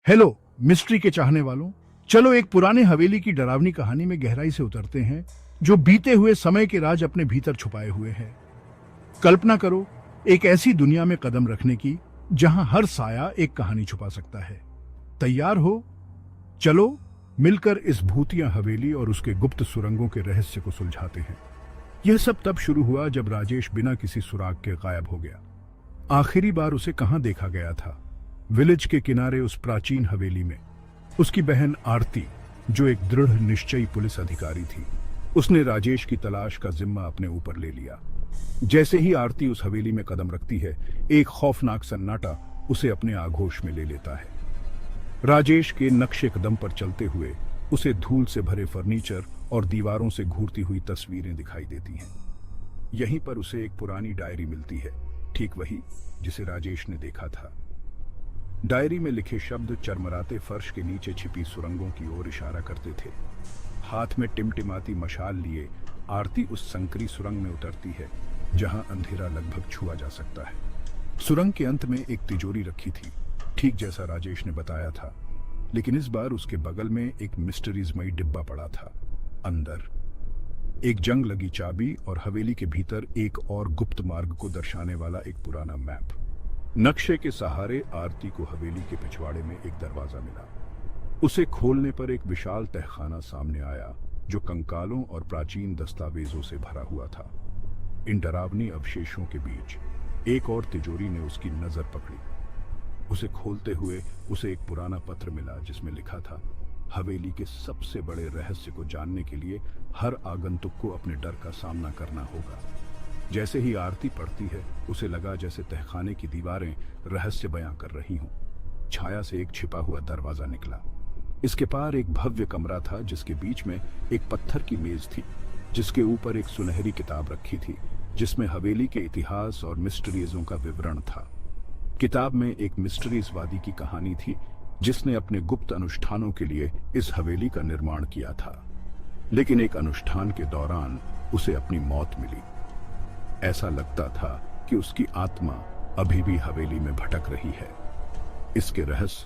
Hello mystery के चाहने वालों, चलो एक पुराने हवेली की डरावनी कहानी में गहराई से उतरते हैं जो बीते हुए समय के राज अपने भीतर छुपाए हुए है। कल्पना करो एक ऐसी दुनिया में कदम रखने की जहां हर साया एक कहानी छुपा सकता है। तैयार हो? चलो मिलकर इस भूतिया हवेली और उसके गुप्त सुरंगों के रहस्य को सुलझाते हैं। यह सब तब शुरू हुआ जब राजेश बिना किसी सुराग के गायब हो गया। आखिरी बार उसे कहां देखा गया था? विलेज के किनारे उस प्राचीन हवेली में। उसकी बहन आरती, जो एक दृढ़ निश्चयी पुलिस अधिकारी थी, उसने राजेश की तलाश का जिम्मा अपने ऊपर ले लिया। जैसे ही आरती उस हवेली में कदम रखती है, एक खौफनाक सन्नाटा उसे अपने आगोश में ले लेता है। राजेश के नक्शे कदम पर चलते हुए उसे धूल से भरे फर्नीचर और दीवारों से घूरती हुई तस्वीरें दिखाई देती हैं। यहीं पर उसे एक पुरानी डायरी मिलती है, ठीक वही जिसे राजेश ने देखा था। डायरी में लिखे शब्द चरमराते फर्श के नीचे छिपी सुरंगों की ओर इशारा करते थे। हाथ में टिमटिमाती मशाल लिए आरती उस संकरी सुरंग में उतरती है जहां अंधेरा लगभग छुआ जा सकता है। सुरंग के अंत में एक तिजोरी रखी थी, ठीक जैसा राजेश ने बताया था, लेकिन इस बार उसके बगल में एक मिस्टरीजमयी डिब्बा पड़ा था। अंदर एक जंग लगी चाबी और हवेली के भीतर एक और गुप्त मार्ग को दर्शाने वाला एक पुराना मैप। नक्शे के सहारे आरती को हवेली के पिछवाड़े में एक दरवाजा मिला। उसे खोलने पर एक विशाल तहखाना सामने आया जो कंकालों और प्राचीन दस्तावेजों से भरा हुआ था। इन डरावनी अवशेषों के बीच एक और तिजोरी ने उसकी नजर पकड़ी। उसे खोलते हुए उसे एक पुराना पत्र मिला जिसमें लिखा था, हवेली के सबसे बड़े रहस्य को जानने के लिए हर आगंतुक को अपने डर का सामना करना होगा। जैसे ही आरती पढ़ती है, उसे लगा जैसे तहखाने की दीवारें रहस्य बयां कर रही हों। छाया से एक छिपा हुआ दरवाजा निकला। इसके पार एक भव्य कमरा था जिसके बीच में एक पत्थर की मेज थी, जिसके ऊपर एक सुनहरी किताब रखी थी जिसमें हवेली के इतिहास और मिस्ट्रीजों का विवरण था। किताब में एक मिस्ट्रीजवादी की कहानी थी जिसने अपने गुप्त अनुष्ठानों के लिए इस हवेली का निर्माण किया था, लेकिन एक अनुष्ठान के दौरान उसे अपनी मौत मिली। ऐसा लगता था कि उसकी आत्मा अभी भी हवेली में भटक रही है। इसके रहस्य